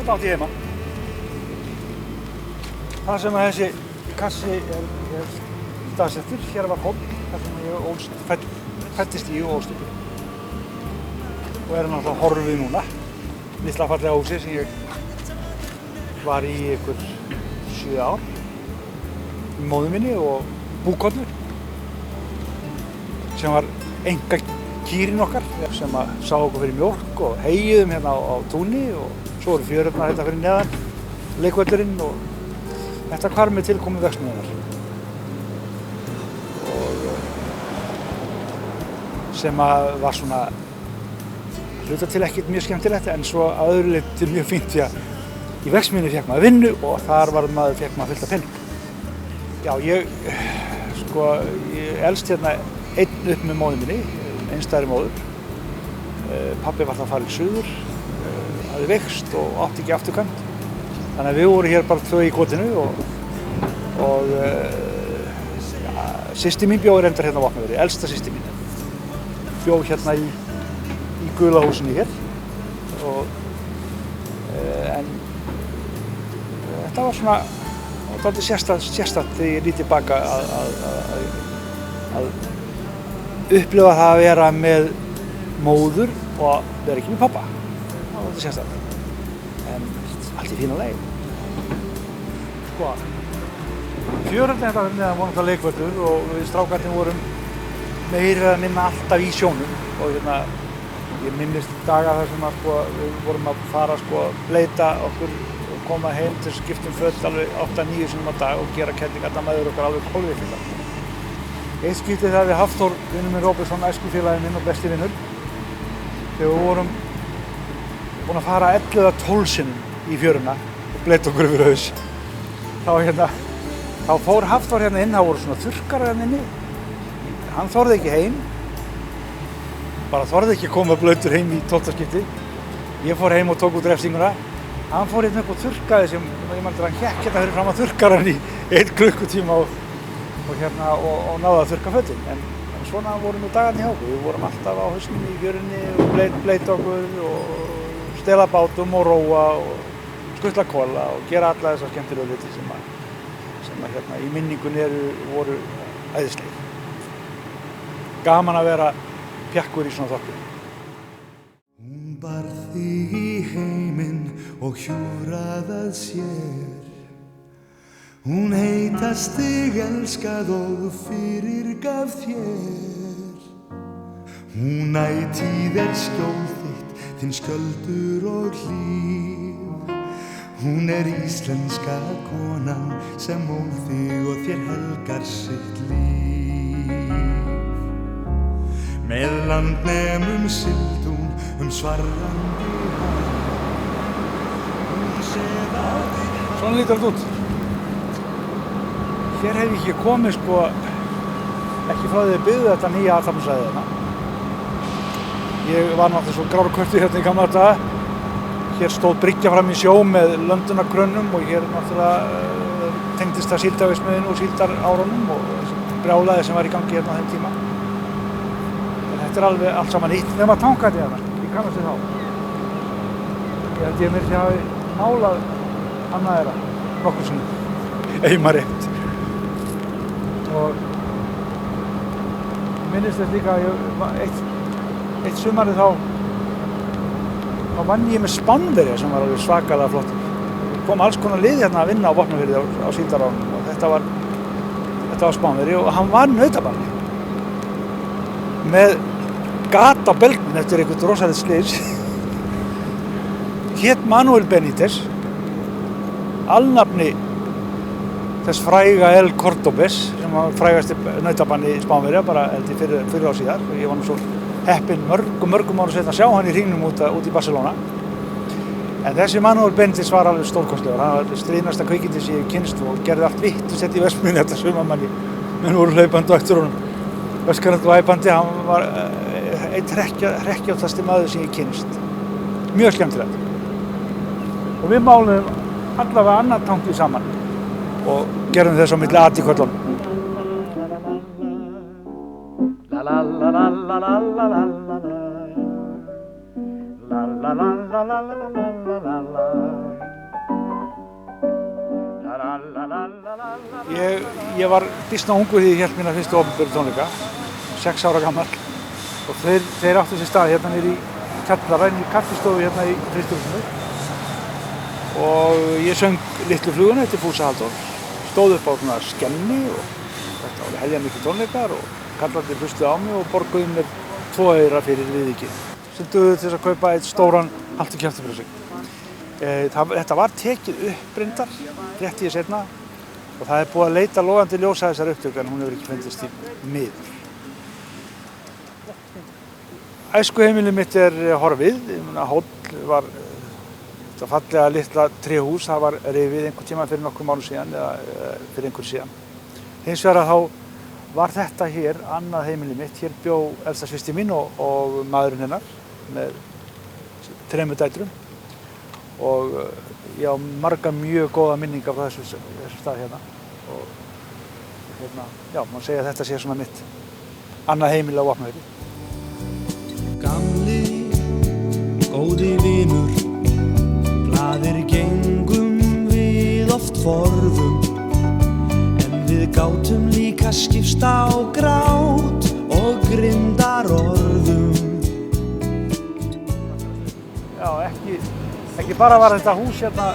Þetta átti ég heima. Það sem að þessi kassi er staðsettur, hér var hóll, þar sem ég fæddist í og ólst upp. Og er náttúrulega horfið núna. Litla fallega húsi sem ég var í ykkur 7 ár. Í móður minni og búkornu. Sem var kýrin okkar sem að sá okkur fyrir mjólk og hegiðum hérna á túni og svo voru fjörurnar hérna fyrir neðan, leikvöllurinn og þetta hvarf með tilkomu verksmiðjunnar. Og sem að var svona hluta til ekkert mjög skemmtilegt en svo að öðru leyti mjög fínt því að í verksmiðjunni fékk maður vinnu og þar fékk maður fullt af pening. Já, ég elst hérna einn upp með móður minni, einstæðri móður. Pabbi var það að fara í suður, hafði veikst og átti ekki afturkvæmt. Þannig að við vorum hér bara 2 í kotinu og systir mín bjó reyndar hérna á Vopnafirði, elsta systir mín. Bjó hérna í gula húsinu hér en þetta var svona dálítið sérstakt þegar ég lít tilbaka að upplifa það að vera með móður og að vera ekki með pappa. Það var dálítið sérstakt. En allt í fína leið. Fjörurnar þetta var neðan voru þetta leikvöllur og við strákarnir vorum meira eða minna alltaf í sjónum og hérna ég minnist daga þar sem við vorum að fara leita okkur og koma heim til að skipta föt alveg 8-9 sinnum á dag og gera kettingarnar með okkur alveg kolvitilla. Eitt skiptið það við Hafþór, vinnur minn Róbertsson, æskufélagi minn og besti vinnur. Þegar við vorum búin að fara 11-12 sinnum í fjöruna og bleita okkur yfir haus. Þá fór Hafþór hérna inn, það voru svona þurrkarar hérna inni. Hann þorði ekki heim. Bara þorði ekki að koma blautur heim í 12. skipti. Ég fór heim og tók út refsinguna. Hann fór hérna upp og þurrkaði sem, ég man hann hékk hérna fyrir fram að þurrkaran í 1 klukkutíma og náði að þurrka fötin. En svona voru nú dagarnir hjá okkur. Við vorum alltaf á hausnum í fjörunni og bleita okkur og stela bátum og róa og skutla kola og gera alla þessar skemmtilegu hluti sem hérna í minningunni voru æðislegir. Gaman að vera pjakkur í svona þorpi. Hún bar þig í heiminn og hjúrað að sér. Hún heitast þig elskað og fyrirgaf þér. Hún ætíð skjól þitt, þinn skjöldur og hlíf. Hún íslenska konan sem móð þig og þér helgar sitt líf. Með landnemum sigldi hún svarrandi haf. Hún séð á þig. Svona lítur þetta út. Hér hef ég ekki komið ekki frá því að byggðu þetta nýja athafnasvæði hérna. Ég var náttúrulega svo grár köttur hérna í gamla daga. Hér stóð bryggja fram í sjó með löndunarkrönnum og hér náttúrulega tengdist það síldarverksmiðjunni og síldarárunum og brjálæði sem var í gangi hérna á þeim tíma. Þetta er alveg allt saman nýtt nema tankandi hérna. Ég kannast við þá. Ég held ég mér sé hafi málað annað þeirra nokkur sinnum. Ef maður rétt. Og minnist þess líka að eitt sumarið þá vann ég með Spánverja sem var alveg svakalega flottur. Kom alls konar lið hérna að vinna á Vopnafirði á síldarárunum og þetta var Spánverji og hann var nautabarni. Með gat á belgnum eftir einhvern rosalegt slys. Hét Manuel Benítez, alnafni þess fræga El Cordobés sem var frægasti nautabarni Spánverja bara fyrir á síðar. Ég var nú svo heppinn mörgum árum seinna að sjá hann í hringnum út í Barcelona. En þessi Manuel Benítez var alveg stórkostlegur. Hann var stríðnasta kvikindi sem ég kynnst og gerði allt vitlaust í verksmiðjunni þetta sumarmanni. Menn voru hlaupandi á eftir honum. Öskrandi og æpandi, hann var einn hrekkjóttasti maður sem ég kynnst. Mjög skemmtilegt. Og við máluðum allavega annan tanki saman og gerðum þess á milli atíköllunum. La la la la la la la la la la la la la la la la la la Ég var býsna ungur því ég hélt mína fyrstu opinberu tónleika, 6 ára gamall. Og þeir áttu sér stað hérna niður í kjallara, inn í kaffistofu hérna í Frystihúsinu. Og ég söng Litlu fluguna eftir Fúsa Halldórs. Stóð upp á svona skemmi og þetta var heljarmiklir tónleikar og kallarnir hlustuðu á mig og borguðu mér 2 aura fyrir viðvikið. Sem dugðu til þess að kaupa eitt stóran haltu kjafti fyrir sig. Þetta var tekið upp reyndar, rétt ég seinna. Og það er búið að leita logandi ljósa þessar upptöku en hún hefur ekki fundist í miður. Æskuheimilið mitt er horfið. Hóll var þetta fallega litla tréhús, það var rifið einhvern tíma fyrir nokkrum árum síðan eða fyrir einhver síðan. Hins vegar að þá var þetta hér annað heimilið mitt. Hér bjó elsta systir mín og maðurinn hennar með 3 dætrum. Og ég á marga mjög góða minningar frá þessu stað hérna. Og hérna, já, má segja að þetta sé svona mitt annað heimili á Vopnafirði. Gamli, góði vinur, glaðir gengum við oft forðum, en við gátum líka skipst á grát og grimmdar orðum. Já, ekki bara var þetta hús hérna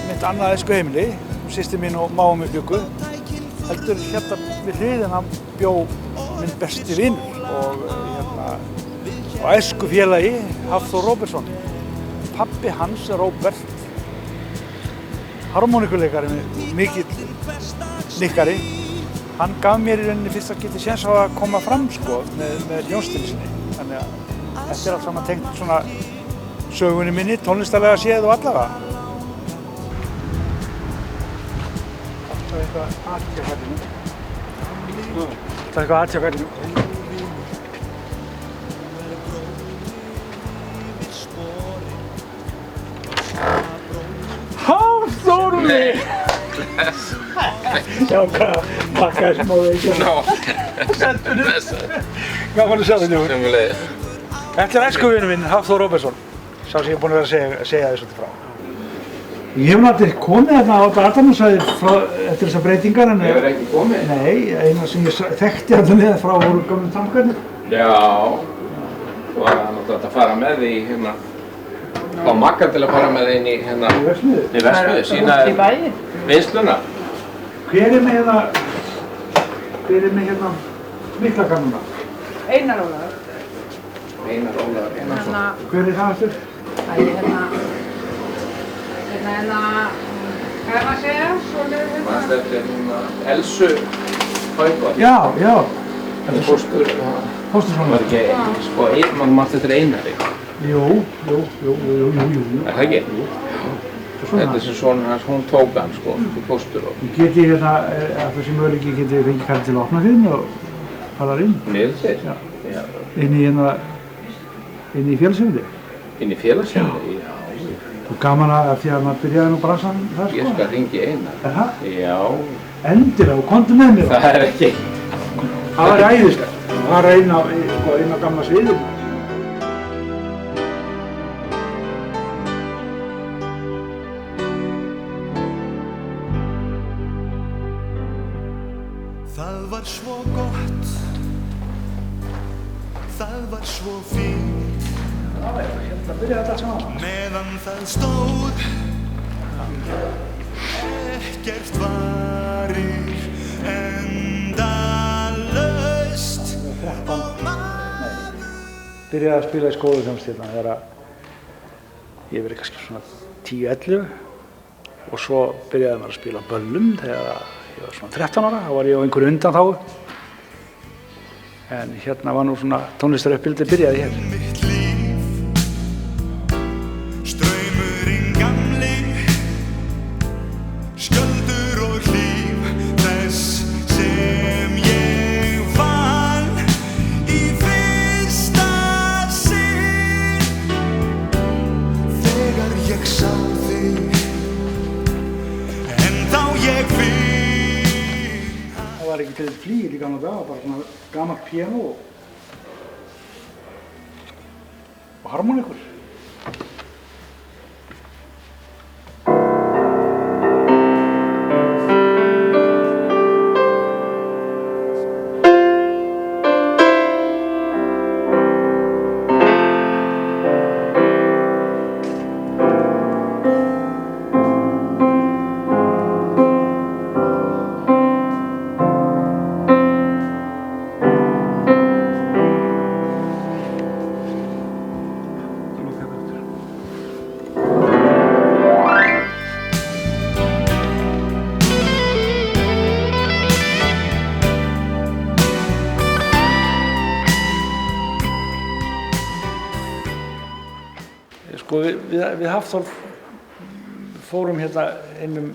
mitt annað æskuheimili, systir mín og mágur mín bjuggu, heldur hérna við hliðina bjó minn besti vinur og æskufélagi Hafþór Róbertsson. Pabbi hans, Róbert, harmoníkuleikari, mikill nikkari, hann gaf mér í rauninni fyrsta skipti séns á að koma fram sko með hljómsveitinni sinni. Þannig að þetta er allt saman tengt svona sögunni minni, tónlistarlega séð og allavega. Það er eitthvað aðtjá hættinu. Það er eitthvað aðtjá hættinu. Hafþór minn! Já, hvað pakkaði smá veikja. Gaman að sjá þig, Jói. Sömuleiðis. Þetta er æskuvinur minn, Hafþór Róbertsson. Sá sem ég er búinn að vera að segja þér svolítið frá. Ég hef náttúrulega komið þarna á Adamsæði eftir þessar breytingar en... Hefur ekki komið? Nei, eina sem ég þekkti alltaf með frá voru gömlu tankarnir. Já. Þú var náttúrulega að fara með því hérna... Á Magga til að fara með því inn í hérna... Í verksmiðju? Í verksmiðju, sína... Í bæinn? Vinnsluna. Hver er með hérna miklakamuna? Einar Ólafur. Einar Ólafur Einarsson. Hver er það aftur? Það er hérna, hvað er maður að segja? Svoleiðis Manstu eftir hérna Elsu Haukvall. Já. Póstur. Póstursson. Var ekki, sko, mann manstu eftir Einari. Jú. Er það ekki? Þetta er sem svona hans, hún tók hann sko, í póstur og... Geti hérna, að þessi möguleiki geti fengið kall til að opna þinn og fara inn? Niður til? Já. Inn í félagsheimili? Inn í félagsheimili? Já. Og gaman að því að maður byrjaði nú bransan þar sko? Ég skal hringja í Einar. Er það? Já. Endilega, og komdu með mér Það er ekki... Það var æðislegt. Það var einn á gamla sviðinu. Það var svo gott, það var svo fínt, Hérna byrjaði þetta allt saman. meðan það stóð, ekkert varir endalaust og maður. Byrjaði að spila í skólaþjónustu hérna þegar ég verið kannski svona 10-11 og svo byrjaði maður að spila á böllum þegar ég var svona 13 ára, þá var ég á einhverju undanþágu. En hérna var nú svona tónlistaruppbyldið byrjaði hér. Mitt líf, straumurinn gamli, skjöldur og hlíf þess sem ég fann í fyrsta sinn. Þegar ég sá þig, en þá ég finn. Það var ekki til flýl í gamla daga, bara svona gamalt píanó og harmoníkur. Sko við Hafþór fórum hérna inn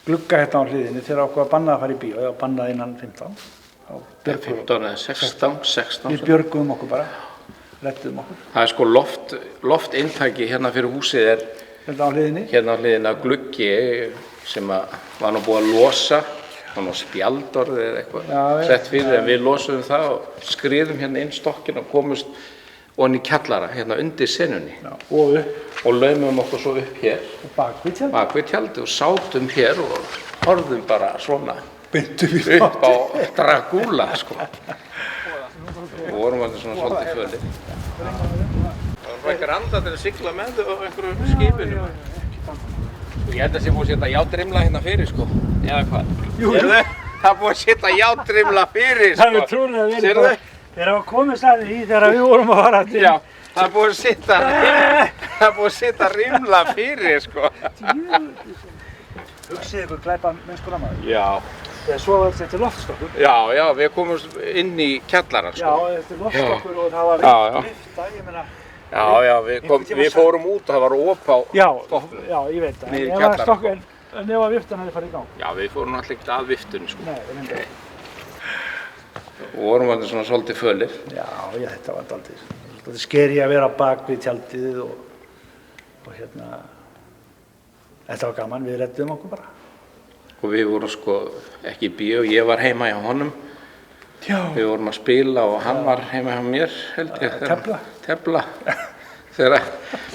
glugga hérna á hliðinni þegar okkur var bannað að fara í bíó, eða bannað innan 15. 15 eða 16. Við björguðum okkur bara, rettuðum okkur. Það sko loftinntaki hérna fyrir húsið Hérna á hliðinni? Hérna á hliðinni gluggi sem var nú búið að losa, það var spjaldorðið eða eitthvað sett fyrir, en við losuðum það og skriðum hérna inn stokkinn og komust onni í kjallara, hérna undir senunni. Já, og upp. Og laumum okkur svo upp hér. Bak við tjaldið og sátum hér og horfðum bara svona. Beintum í upp á Dragúla, sko. Og vorum alveg svona svolítið fölir. Það var eitthvað anda til að sigla með þau á einhverju skipinu. Ég held að sé búið að setja játrimla hérna fyrir, sko. Eða hvað? Jú. Það búið að setja játrimla fyrir, sko. Það er trúlega verið bara. Þeir hafa komið staðið í þegar við vorum að fara til. Já, það er búið að setja rimla fyrir, sko. Hugsið ykkur glæpa mennskuna maður. Já. Þegar svo var þetta loftstokkur. Já, við komumst inn í kjallarann, sko. Já, þetta er loftstokkur og það var lyfta, ég meina. Já, við fórum út og það var op á stokknum. Já, ég veit það. Niður í kjallarann. En ef að viftan hefði farið í gang. Já, við fórum alltaf ekkert að viftunni, sko. Nei, við nefndum. Og vorum alveg svona svolítið fölir. Já, þetta var dálítið skeri að vera bak við tjaldið og hérna, þetta var gaman, við rettuðum okkur bara. Og við vorum sko ekki í bíó, ég var heima hjá honum. Já. Við vorum að spila og hann var heima hjá mér, held ég. Tefla. Þegar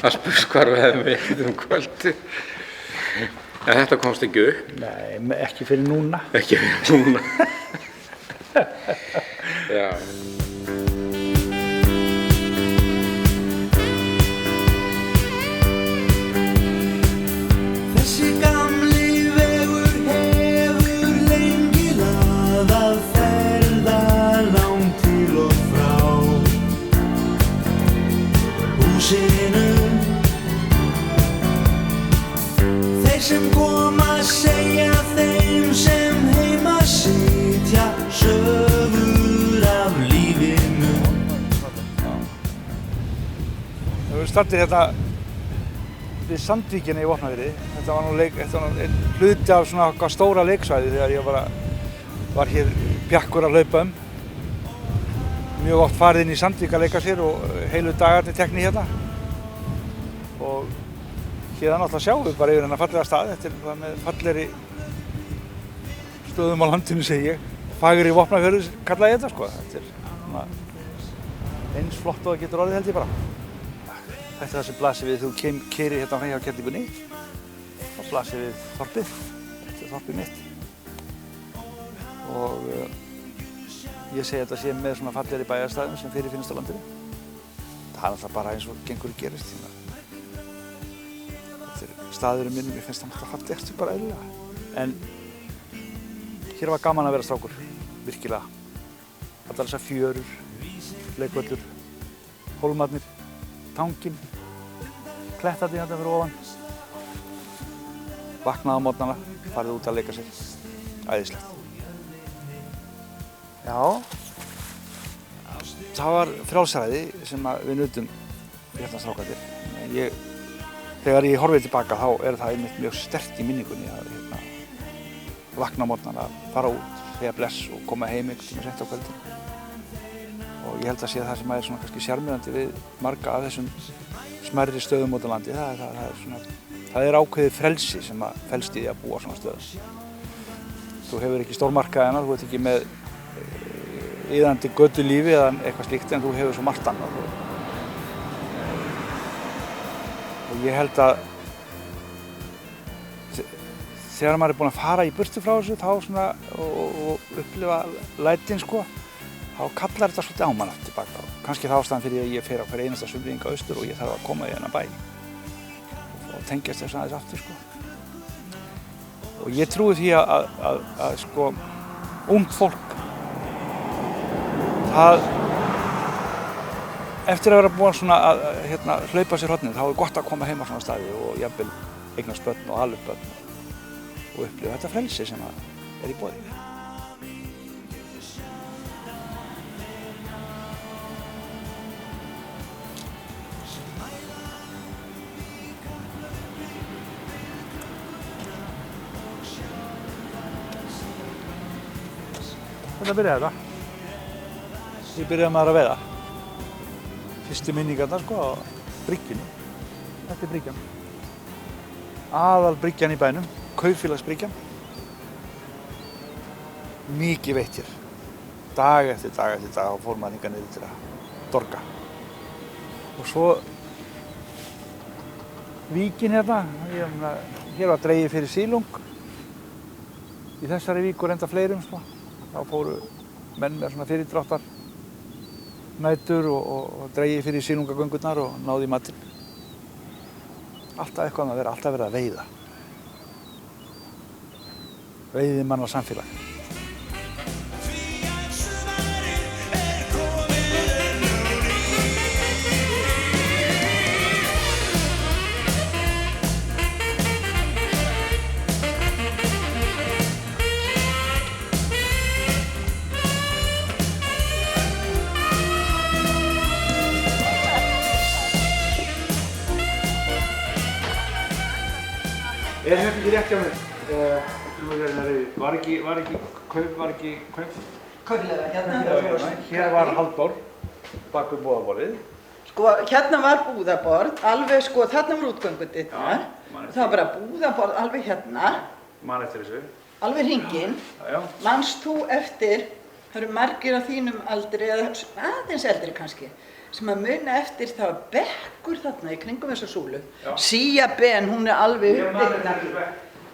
það spurst hvar við hefðum verið kvöldi. En þetta komst ekki upp. Nei, ekki fyrir núna. Ekki fyrir núna. Já. Þessi gamli vegur hefur lengi laðað ferða langt til og frá húsinu. Þeir sem koma segja þeim sem heima sitja sögur af lífinu. Við startið hérna við Sandvíkina í Vopnafirði. Þetta var nú einn hluti af svona stóra leiksvæði þegar ég var hér bjakkur að hlaupa Mjög oft farið inn í Sandvík að leika sér og heilu dagarnir teknir hérna. Og hérna náttúrulega sjáum við bara yfir hennar fallega stað. Þetta er með fallegri stöðum á landinu, segi ég. Fagri Vopnafjörður kalla ég þetta, sko. Þetta er svona eins flott og það getur orðið, held ég bara. Þetta er það sem blasir við þú keyrir hérna hjá kerlingunni og blasir við þorpið. Þetta er þorpið mitt. Og ég segi þetta sé með svona fallegri bæjarstæðum sem fyrirfinnst á landinu. Það er náttúrulega bara eins og gengur og gerist. Þetta er staðurinn minn, mér finnst það náttúrulega fallegast bara eðlilega. En hér var gaman að vera strákur, virkilega. Allar þessar fjörur, leikvöllur, hólmarnir, tanginn, klettarnir hérna fyrir ofan. Vaknaði á morgnana, farið út að leika sér. Æðislegt. Já, það var frjálsræði sem við nutum hérna strákarnir. Þegar ég horfið tilbaka þá er það einmitt mjög sterkt í minningunni að vakna á morgnana, fara út, segja bless og koma heim einhvern tíma sent á kvöldin. Og ég held að sé það sem er svona kannski sjarmerandi við marga af þessum smærri stöðum út á landi. Það er ákveðið frelsi sem felst í því að búa svona stöðum. Þú hefur ekki stórmarkaðina, þú ert ekki með iðandi götulífi eða eitthvað slíkt, en þú hefur svo margt annað. Og ég held að þegar maður er búinn að fara í burtu frá þessu og upplifa lætin, sko, þá kallar þetta svolítið á mann aftur tilbaka. Kannski það ástæðan fyrir að ég fer á hver einasta sumri hingað austur og ég þarf að koma í þennan bæ og tengjast þess aðeins aftur, sko. Og ég trúi því að sko, ungt fólk, eftir að vera búinn svona að hlaupa sér hornið, þá er gott að koma heim á svona staði og jafnvel eignast börn og ala upp börn og upplifa þetta frelsi sem er í boði. Þetta byrjaði þetta. Ég byrjaði maður að veiða. Fyrstu minningarnar sko á bryggjunni. Þetta bryggjan. Aðal bryggjan í bænum, kaupfélagsbryggjan. Mikið veitt hér. Dag eftir dag fór maður hingað niður til að dorga. Og svo víkin hérna, hér var dregið fyrir sílung. Í þessari vík og reynda fleirum sko. Þá fóru menn með svona fyrirdráttar nætur og dregið fyrir sílungagöngurnar og náði í matinn. Alltaf eitthvað að vera, alltaf verið að veiða. Veiðið manna samfélag. Er þetta ekki rétt hjá mér? Var ekki kaup? Kauplega, hérna. Hér var Halldór bak við búðarborðið. Sko, hérna var búðarborð, alveg sko, þarna var útgöngudyrnar. Það var bara búðarborð alveg hérna. Man eftir þessu. Alveg hringinn. Manst þú eftir, það eru margir af þínum aldri, eða aðeins eldri kannski, sem að muna eftir það var bekkur þarna í kringum þessa súlu. Sía Ben, hún er alveg uppbyggð.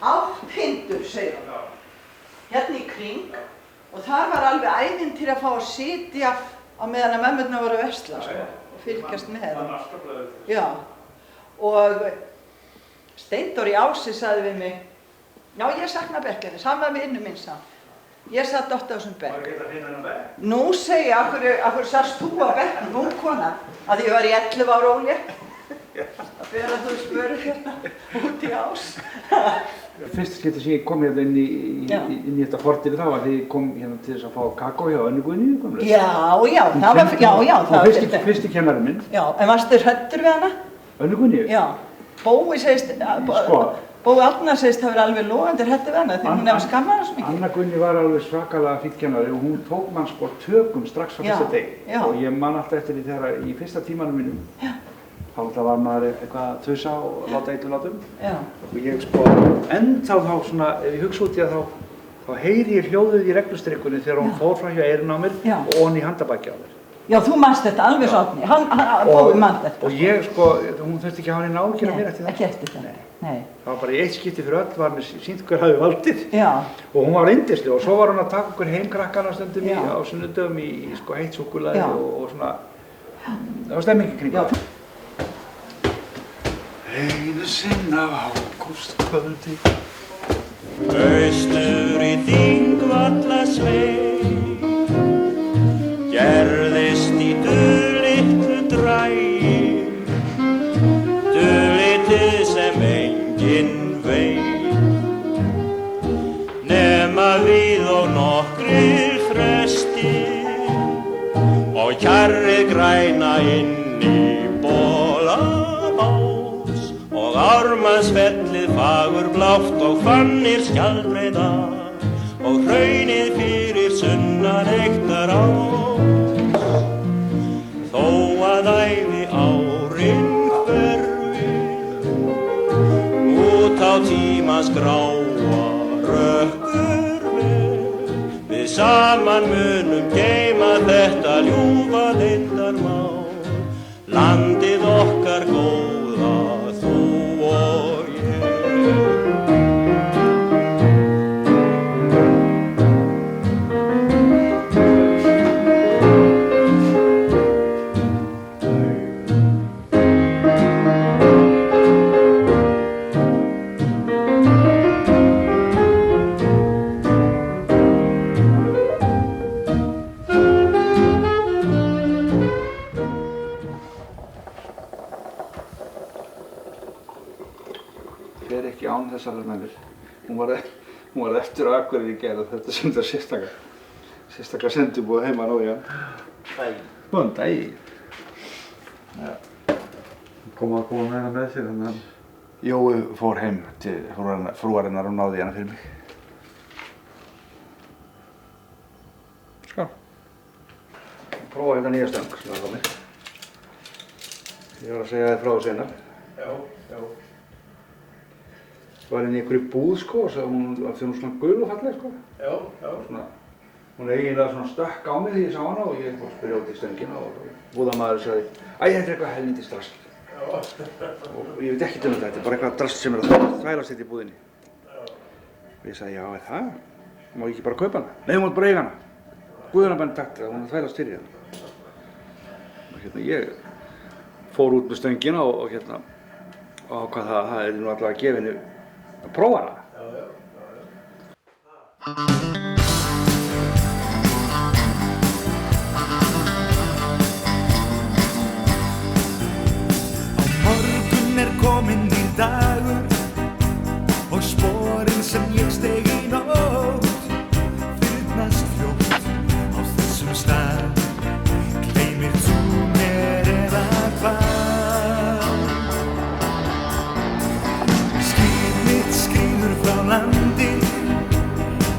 Átthindur, segir hún. Hérna í kring. Og þar var alveg ævintýri að fá að sitja á meðan að mömmurnar voru að versla, sko, og fylgjast með þeim. Já. Og Steindór í Ási sagði við mig, já, ég sakna bekkjarins, hann var vinur minn samt. Ég satt oft á þessum bekk. Var ekki að finna hennan bekk? Nú segi ég, af hverju sast þú á bekknum, hún konan? Að ég var í 11 ára ólétt. Það fyrir að þú spurði hérna út í Ás. Fyrsta skipti sem ég kom hérna inn í þetta fortið þá að þið kom hérna til þess að fá kakó hjá Önnu Guðnýju. Já, það var fyrsti kennarinn minn. Já, en varstu hræddur við hana? Önnu Guðnýju? Já. Bói segist, Bói Arnar segist það verið alveg logandi hræddur við hana því hún hefði skammað hana svo mikið. Anna Guðnýju var alveg svakalega fínn kennari og hún tók mann sko tökum strax á fyrsta degi. Og ég man alltaf eftir því þegar í fyrsta tímanum mínum. Þá var maður eitthvað að tussa og láta eitt og látum. Og ég sko, ennþá þá svona, ef ég hugsa út í að þá heyri ég hljóðið í reglustrikkunni þegar hún fór frá hjá eyrun á mér og onni í handabaki á mér. Já, þú manst þetta alveg svo Árni, Bói manst þetta. Og ég sko, hún þurfti ekki að hafa henni nákvæmlega mér eftir það. Ekki eftir það, nei. Það var bara í eitt skipti fyrir öll var mér sýnt hver hafi valdið. Já. Og hún var yndisleg og svo var hún að taka okkur heim krakkana stundum á sunnudögum í sko heitt súkkulaði og svona, það var stemming í kring. Einu sinn á ágústkvöldi. Austur í Þingvallasveit gerðist í dulitlu drægi, dulitið sem enginn veit, nema við og nokkrir þrestir og kjarrið græna inn í Bolabás og Ármannsfellið fagurblátt og Hvannir skjaldbreiðar og hraunið fyrir sunnan Eyktarás. Þó að ævi árin hverfir út á tímans gráa rökkur við saman munum geyma þetta ljúfa leyndarmál, landið okkar góða, þú og ég. Fer ekki án þessarar mennur. Hún var eftir á Akureyri í gær og þetta sem þetta sérstaklega sendibúið heima á Nójan. Góðan daginn. Kom að koma með hana með sér þannig að Jói fór heim til frúarinnar og náði hana fyrir mig. Skál. Prófa þetta nýja stöng sem það komið. Ég var að segja þér frá þessu einar. Já. Var inn í einhverju búð sko og hún svona gul og falleg sko. Já. Svona, hún eiginlega svona stökk á mig því ég sá hana og ég fór að spyrja út í stöngina og búðamaður sagði æ, þetta eitthvað helvítis drasl. Og ég veit ekkert þetta er bara eitthvað drasl sem að þvælast þetta í búðinni. Og ég sagði, já, það? Má ég ekki bara kaupa hana? Nei, þú mátt bara eiga hana. Guðunarbenn takt að hún þvælast fyrir hana. Og ég fór út með stöngina og ákvað það er nú allavega að gefa henni að prófa hana. Á morgun kominn nýr dagur og sporin sem ég steig í nótt fyrnast fljótt á þessum stað. Gleymir þú mér eða hvað? Skip mitt skríður frá landi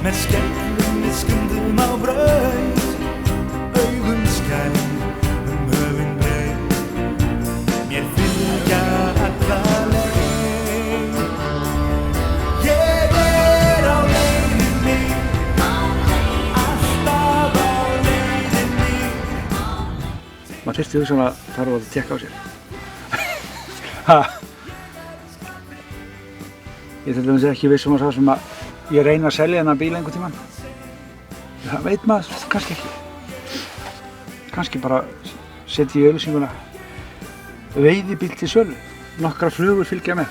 með skellum við skundum á braut. Augun skær höfin breið. Mér fylgja alla leið. Ég á leiðinni, alltaf á leiðinni. Maður þyrfti þú svona að fara og tékka á sér. Ég til dæmis ekki viss að sá sem að ég reyna að selja þennan bíl einhvern tímann. Það veit maður kannski ekki. Kannski bara setja í auglýsinguna veiðibíl til sölu. Nokkrar flugur fylgja með.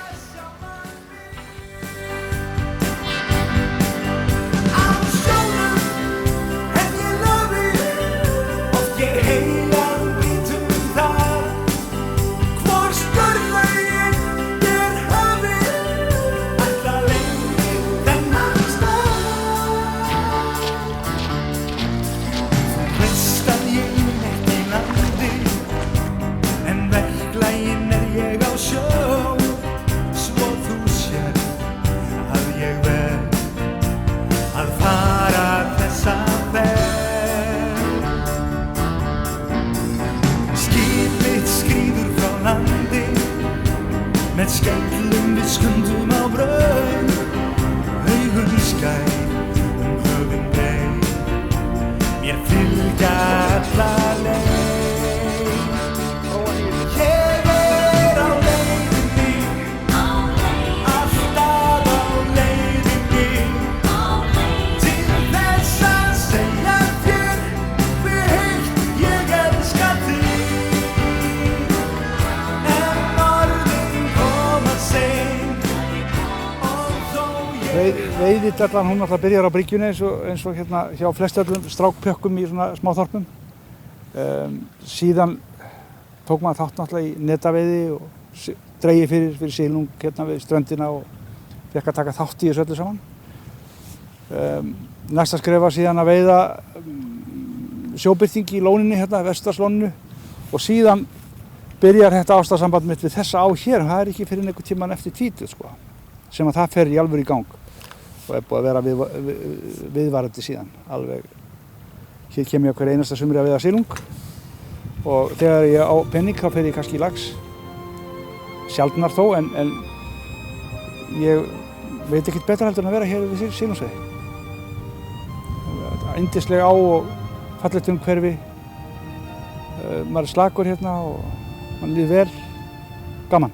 Á sjónum hef ég lofið, oft ég heilan bítum það. Hvor skurðlaugin er hafið, ætla lengi þennan stað. Þú veist að ég ekki landi, en verklaginn er ég á sjó. Svo þú sér að ég verð að fara þessa ferð. Skip mitt skríður frá landi með skellum við skundum á braut. Augun skær höfin breið. Mér fylgja alla leið. Ég á leiðinni, alltaf á leiðinni. Til þess að segja þér hve heitt ég elska þig. En orðin koma seint og þó ég Veiðidallan hún alltaf byrjar á bryggjunni eins og hérna hjá flestöllum strákpjökkum í svona smáþorpum. Síðan tók maður þátt náttúrulega í netaveiði og dregið fyrir silung hérna við ströndina og fékk að taka þátt í þessu öllu saman. Næsta skref var síðan að veiða sjóbirting í lóninni hérna, Vesturslóninu og síðan byrjar þetta ástarsamband mitt við þessa á hér. Það er ekki fyrir einhvern tímann eftir tvítug sko, sem að það fer í alvöru í gang og er búið að vera viðvarandi síðan. Alveg, hér kem ég á hver einasta sumri að veiða silung og þegar ég á penning þá fer ég kannski í lax. Sjaldnar þó en ég veit ekkert betra heldur en að vera hér við silungsveiði. Þetta er yndisleg á og fallegt umhverfi. Maður er slakur hérna og mann líður vel, gaman.